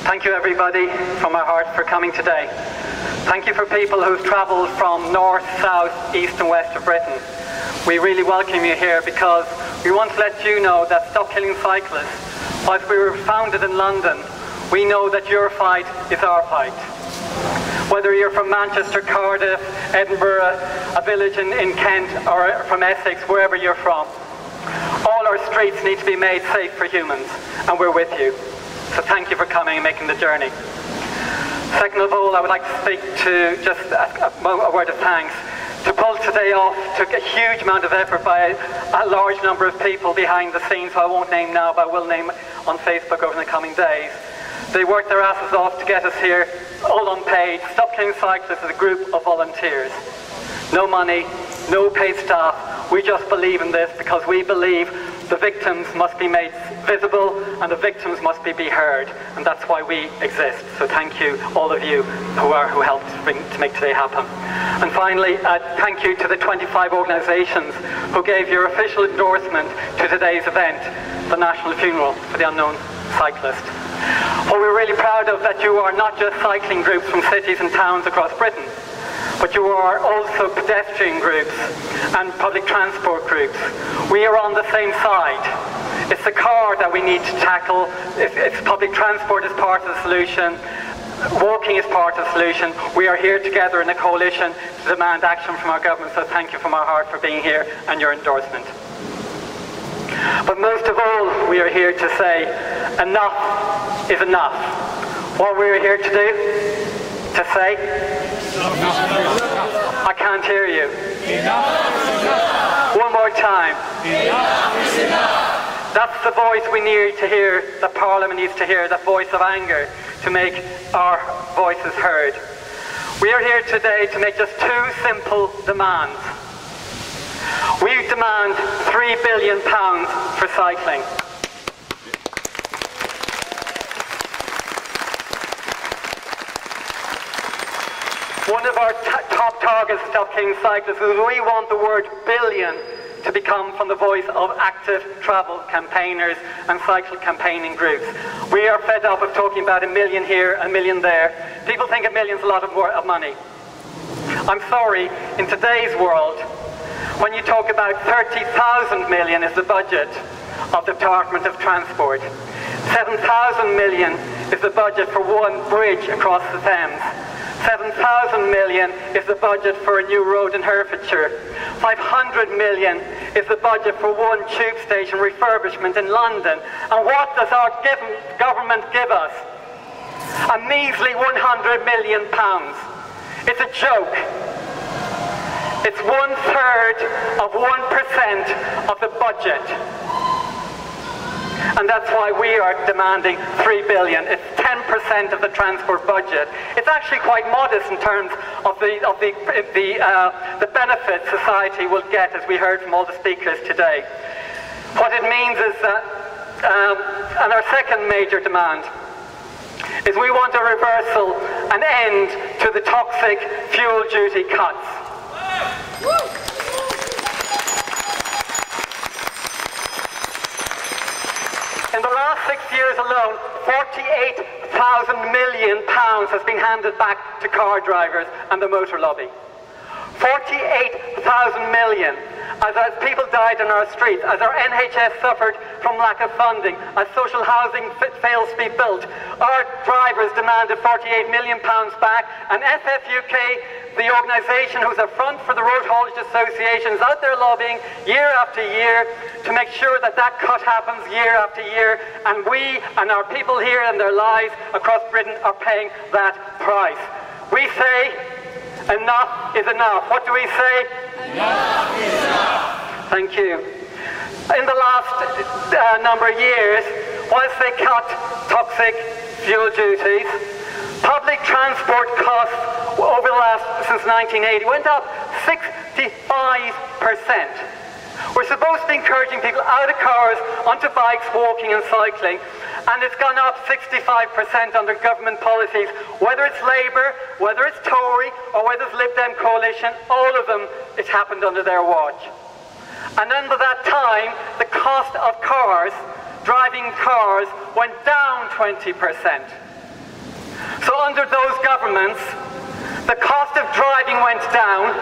Thank you everybody from our heart for coming today. Thank you for people who've travelled from north, south, east and west of Britain. We really welcome you here because we want to let you know that Stop Killing Cyclists, whilst we were founded in London, we know that your fight is our fight. Whether you're from Manchester, Cardiff, Edinburgh, a village in Kent or from Essex, wherever you're from, all our streets need to be made safe for humans, and we're with you. So thank you for coming and making the journey. Second of all, I would like to speak to just a word of thanks. To pull today off took a huge amount of effort by a large number of people behind the scenes, who I won't name now, but I will name on Facebook over the coming days. They worked their asses off to get us here, all unpaid. Stop Killing Cyclists is a group of volunteers. No money, no paid staff. We just believe in this because we believe the victims must be made visible and the victims must be heard, and that's why we exist. So thank you, all of you who helped to make today happen. And finally, thank you to the 25 organisations who gave your official endorsement to today's event, the National Funeral for the Unknown Cyclist. Well, we're really proud of that you are not just cycling groups from cities and towns across Britain, but you are also pedestrian groups and public transport groups. We are on the same side. It's the car that we need to tackle. If public transport is part of the solution, walking is part of the solution. We are here together in a coalition to demand action from our government, so thank you from our heart for being here and your endorsement. But most of all, we are here to say enough is enough. What we are here to do, to say, I can't hear you. One more time. Enough is enough. That's the voice we need to hear, that Parliament needs to hear, that voice of anger, to make our voices heard. We are here today to make just two simple demands. We demand £3 billion for cycling. One of our top targets of Stop Killing Cyclists is we want the word billion to become from the voice of active travel campaigners and cycle campaigning groups. We are fed up of talking about a million here, a million there. People think a million's a lot of money. I'm sorry, in today's world, when you talk about 30,000 million is the budget of the Department of Transport, 7,000 million is the budget for one bridge across the Thames, 7,000 million is the budget for a new road in Herefordshire. 500 million is the budget for one tube station refurbishment in London. And what does our government give us? A measly £100 million. It's a joke. It's 1/3 of 1% of the budget. And that's why we are demanding £3 billion. It's 10% of the transport budget. It's actually quite modest in terms of the benefit society will get, as we heard from all the speakers today. What it means is that, and our second major demand, is we want a reversal, an end to the toxic fuel duty cuts. In the last 6 years alone, £48,000 million has been handed back to car drivers and the motor lobby. 48,000 million. As people died on our streets, as our NHS suffered from lack of funding, as social housing fails to be built, our drivers demanded £48 million back, and FFUK, the organisation who's a front for the Road Haulage Association, is out there lobbying year after year to make sure that that cut happens year after year, and we and our people here and their lives across Britain are paying that price. We say, enough is enough. What do we say? Enough is enough. Thank you. In the last number of years, whilst they cut toxic fuel duties, public transport costs over the since 1980 went up 65%. We're supposed to be encouraging people out of cars, onto bikes, walking and cycling, and it's gone up 65% under government policies, whether it's Labour, whether it's Tory, or whether it's Lib Dem coalition, all of them, it's happened under their watch. And under that time, the cost of cars, driving cars, went down 20%. So under those governments, the cost of driving went down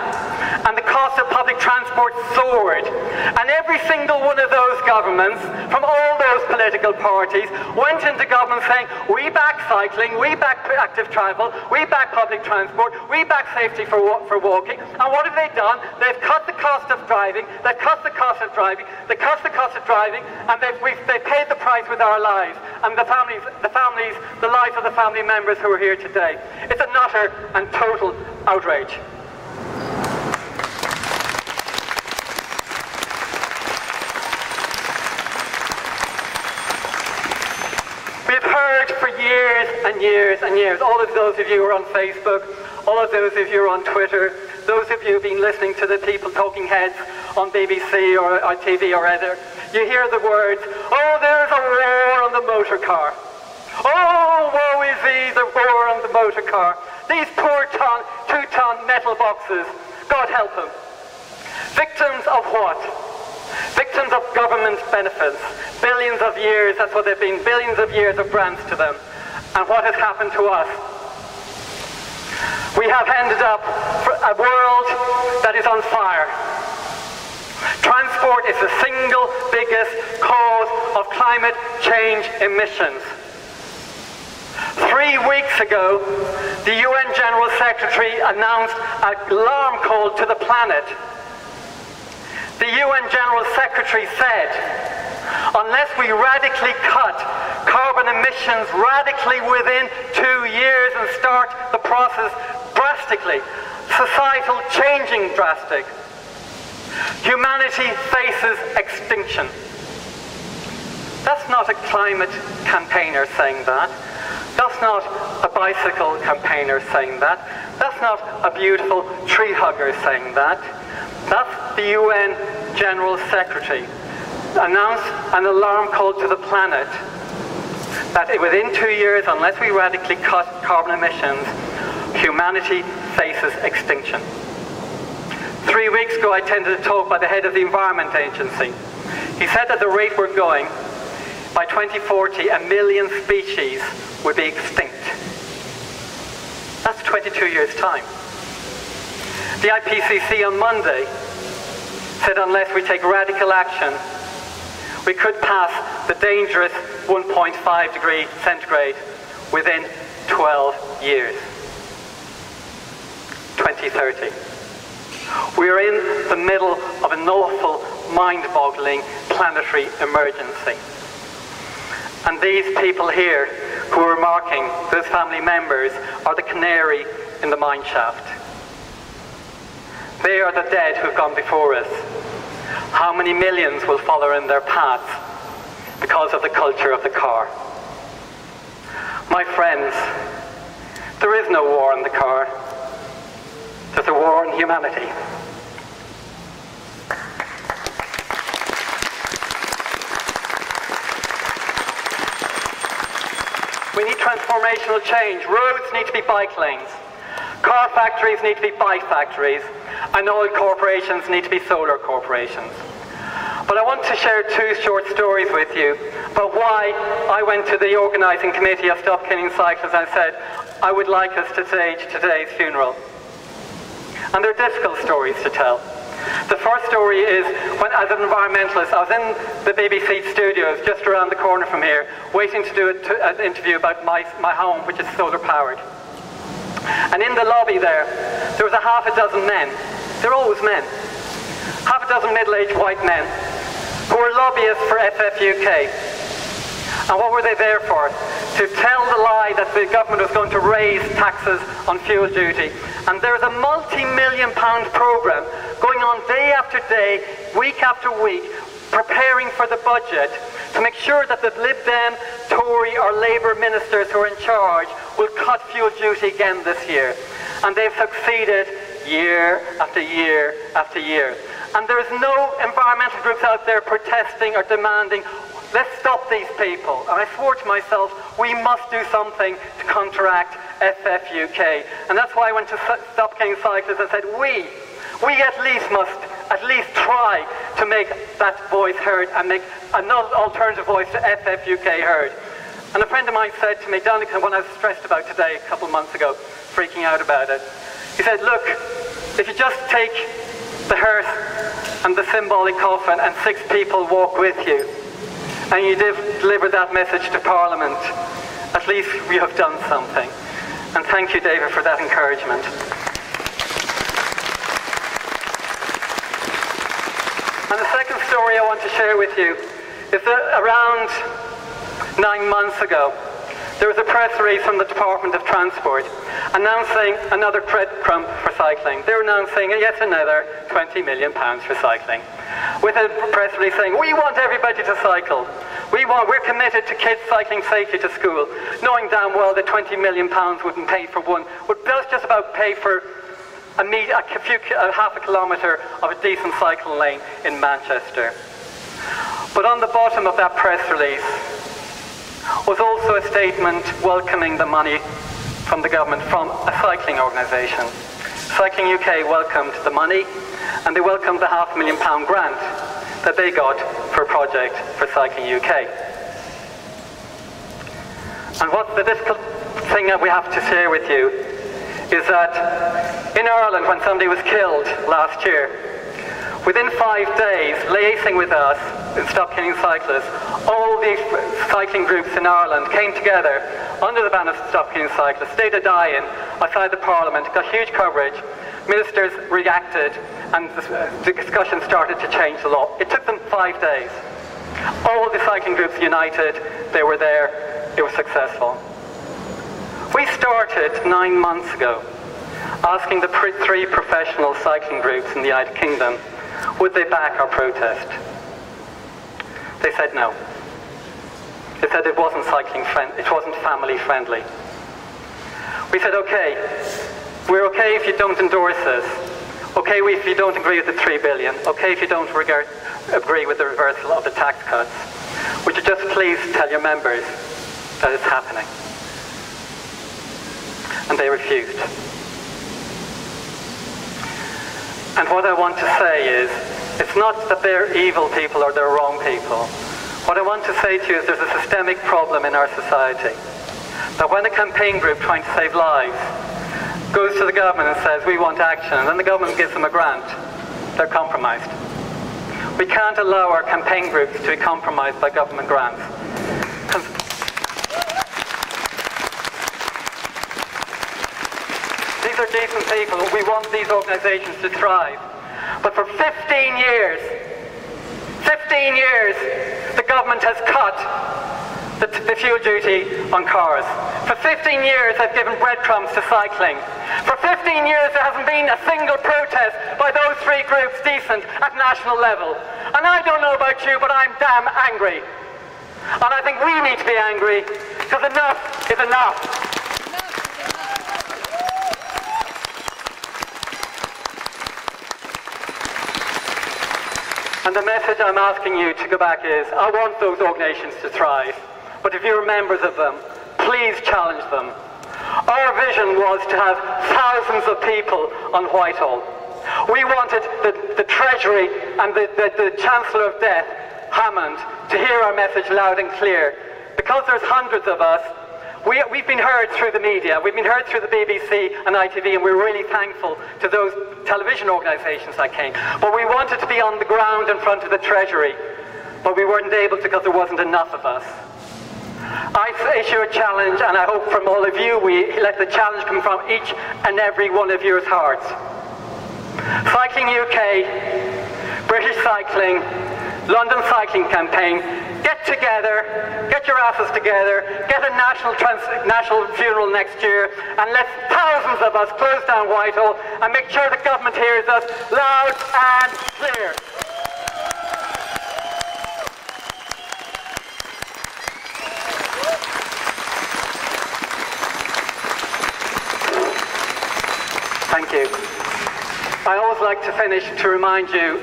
and the cost of public transport soared. And every single one of those governments, from all those political parties, went into government saying, we back cycling, we back active travel, we back public transport, we back safety for walking. And what have they done? They've cut the cost of driving, they've cut the cost of driving, they cut the cost of driving, and they've paid the price with our lives, and the lives of the family members who are here today. It's an utter and total outrage. We've heard for years and years and years, all of those of you who are on Facebook, all of those of you who are on Twitter, those of you who have been listening to the people talking heads on BBC or TV or other, you hear the words, oh, there's a war on the motor car. Oh, woe is thee, the war on the motor car. These poor two-ton metal boxes, God help them. Victims of what? Victims of government benefits. Billions of years, that's what they've been, billions of years of grants to them. And what has happened to us? We have ended up for a world that is on fire. Transport is the single biggest cause of climate change emissions. 3 weeks ago, the UN General Secretary announced an alarm call to the planet. The UN General Secretary said, unless we radically cut carbon emissions radically within 2 years and start the process drastically, societal changing drastic, humanity faces extinction. That's not a climate campaigner saying that. That's not a bicycle campaigner saying that. That's not a beautiful tree hugger saying that. That's the UN General Secretary announced an alarm call to the planet that within 2 years, unless we radically cut carbon emissions, humanity faces extinction. 3 weeks ago, I attended a talk by the head of the Environment Agency. He said that the rate we're going, by 2040, 1 million species would be extinct. That's 22 years' time. The IPCC on Monday said unless we take radical action, we could pass the dangerous 1.5 degree centigrade within 12 years. 2030. We are in the middle of an awful, mind-boggling planetary emergency. And these people here who are marking, those family members, are the canary in the mine shaft. They are the dead who've gone before us. How many millions will follow in their path because of the culture of the car? My friends, there is no war on the car. There's a war on humanity. We need transformational change. Roads need to be bike lanes. Car factories need to be bike factories. And oil corporations need to be solar corporations. But I want to share 2 short stories with you about why I went to the organising committee of Stop Killing Cyclists and said, I would like us to stage today's funeral. And they're difficult stories to tell. The first story is when, as an environmentalist, I was in the BBC studios just around the corner from here, waiting to do an interview about my home, which is solar powered. And in the lobby there was a half a dozen men. They're always men. Half a dozen middle-aged white men who were lobbyists for FFUK. And what were they there for? To tell the lie that the government was going to raise taxes on fuel duty. And there's a multi-million-pound programme going on day after day, week after week, preparing for the budget to make sure that the Lib Dem, Tory or Labour ministers who are in charge will cut fuel duty again this year. And they've succeeded year after year after year. And there's no environmental groups out there protesting or demanding, let's stop these people. And I swore to myself, we must do something to counteract FFUK. And that's why I went to Stop Killing Cyclists and said, we at least must try to make that voice heard and make another alternative voice to FFUK heard. And a friend of mine said to me, Donnachadh, when I was stressed about today a couple of months ago, freaking out about it, he said, look, if you just take the hearse and the symbolic coffin and 6 people walk with you, and you deliver that message to Parliament, at least we have done something. And thank you, David, for that encouragement. And the second story I want to share with you is that around 9 months ago, there was a press release from the Department of Transport announcing another breadcrumb for cycling. They were announcing yet another £20 million for cycling, with a press release saying, we want everybody to cycle. We're committed to kids cycling safely to school, knowing damn well that £20 million wouldn't pay for one, would just about pay for half a kilometre of a decent cycle lane in Manchester. But on the bottom of that press release was also a statement welcoming the money from the government from a cycling organisation. Cycling UK welcomed the money, and they welcomed the £500,000 grant that they got for a project for Cycling UK. And what's the difficult thing that we have to share with you is that in Ireland, when somebody was killed last year, within 5 days, liaising with us in Stop Killing Cyclists, all the cycling groups in Ireland came together under the banner of Stop Killing Cyclists, stayed a die-in outside the Parliament, got huge coverage, ministers reacted, and the discussion started to change the law. It took them 5 days. All the cycling groups united, they were there, it was successful. We started 9 months ago asking the 3 professional cycling groups in the United Kingdom, would they back our protest? They said no. They said it wasn't it wasn't family friendly. We said, okay, we're okay if you don't endorse us. Okay if you don't agree with the 3 billion. Okay if you don't agree with the reversal of the tax cuts. Would you just please tell your members that it's happening? And they refused. And what I want to say is, it's not that they're evil people or they're wrong people. What I want to say to you is there's a systemic problem in our society. That when a campaign group trying to save lives goes to the government and says, we want action, and then the government gives them a grant, they're compromised. We can't allow our campaign groups to be compromised by government grants. These are decent people. We want these organisations to thrive. But for 15 years, the government has cut the fuel duty on cars. For 15 years, they've given breadcrumbs to cycling. For 15 years, there hasn't been a single protest by those 3 groups decent at national level. And I don't know about you, but I'm damn angry. And I think we need to be angry, because enough is enough. And the message I'm asking you to go back is, I want those organisations to thrive, but if you're members of them, please challenge them. Our vision was to have thousands of people on Whitehall. We wanted the Treasury and the Chancellor of Death, Hammond, to hear our message loud and clear. Because there's hundreds of us, we've been heard through the media, we've been heard through the BBC and ITV, and we're really thankful to those television organisations that came. But we wanted to be on the ground in front of the Treasury, but we weren't able to because there wasn't enough of us. I issue a challenge, and I hope from all of you, we let the challenge come from each and every one of your hearts. Cycling UK, British Cycling, London Cycling Campaign, get together, get your asses together, get a national funeral next year, and let thousands of us close down Whitehall and make sure the government hears us loud and clear. Thank you. I always like to finish to remind you,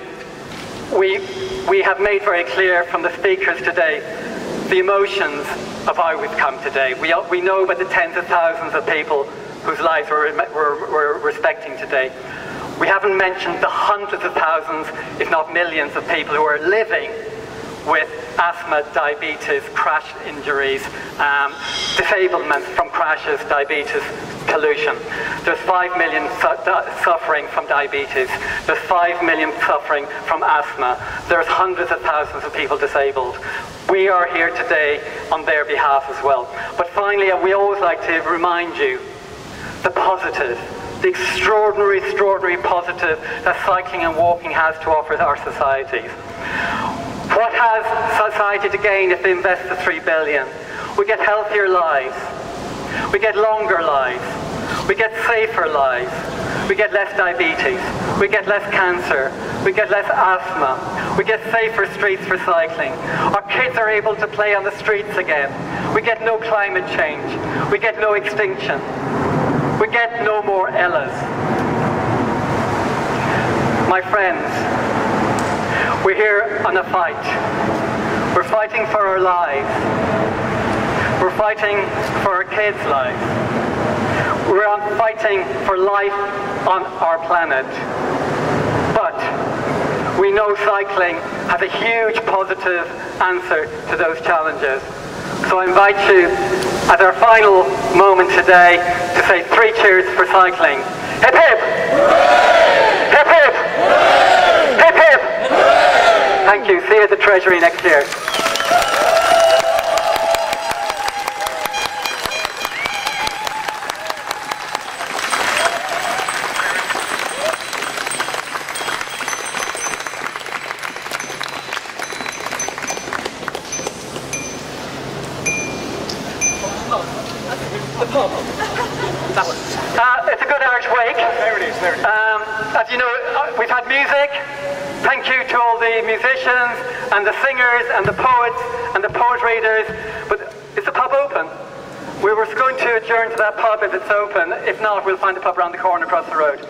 we have made very clear from the speakers today the emotions of how we've come today. We know about the tens of thousands of people whose lives we're respecting today. We haven't mentioned the hundreds of thousands, if not millions, of people who are living with asthma, diabetes, crash injuries, disablement from crashes, diabetes, pollution. There's 5 million suffering from diabetes. There's 5 million suffering from asthma. There's hundreds of thousands of people disabled. We are here today on their behalf as well. But finally, we always like to remind you the positive, the extraordinary positive that cycling and walking has to offer our societies. What has society to gain if they invest the 3 billion? We get healthier lives. We get longer lives. We get safer lives. We get less diabetes. We get less cancer. We get less asthma. We get safer streets for cycling. Our kids are able to play on the streets again. We get no climate change. We get no extinction. We get no more Ellas. My friends, we're here on a fight. We're fighting for our lives. We're fighting for our kids' lives. We're fighting for life on our planet. But we know cycling has a huge positive answer to those challenges. So I invite you, at our final moment today, to say 3 cheers for cycling. Hip hip! Hip hip! Hip hip! Thank you. See you at the Treasury next year. It's a good Irish wake. There it is, there it is. As you know, we've had music. Thank you to all the musicians and the singers and the poets and the poet readers. But is the pub open? We were going to adjourn to that pub if it's open. If not, we'll find a pub around the corner across the road.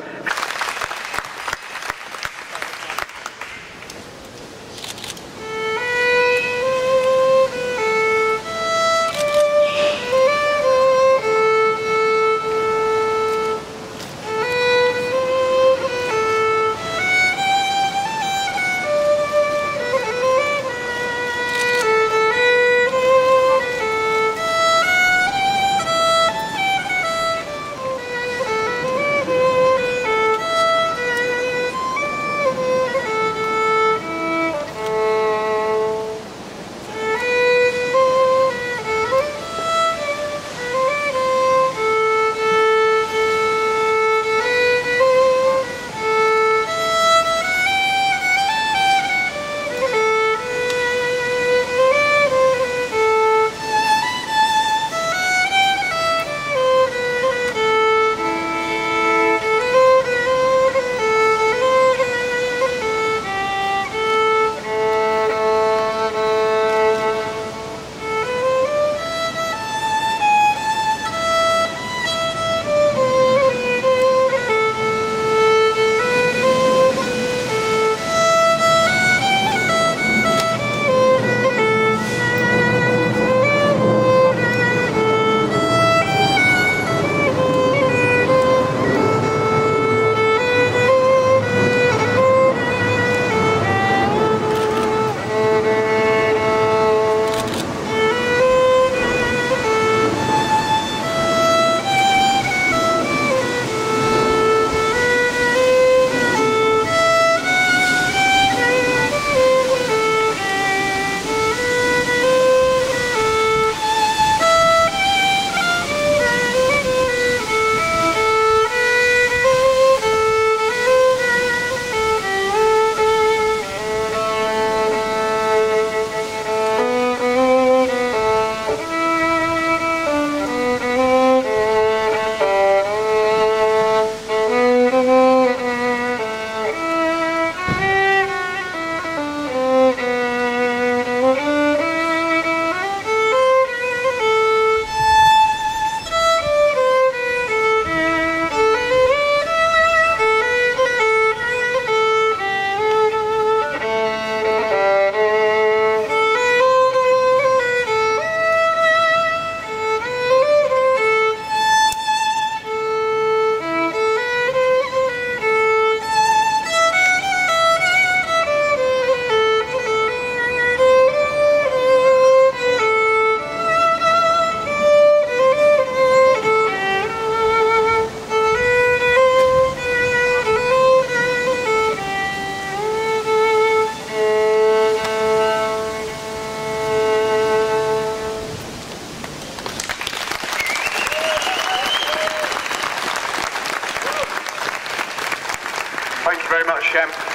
very much, Shem.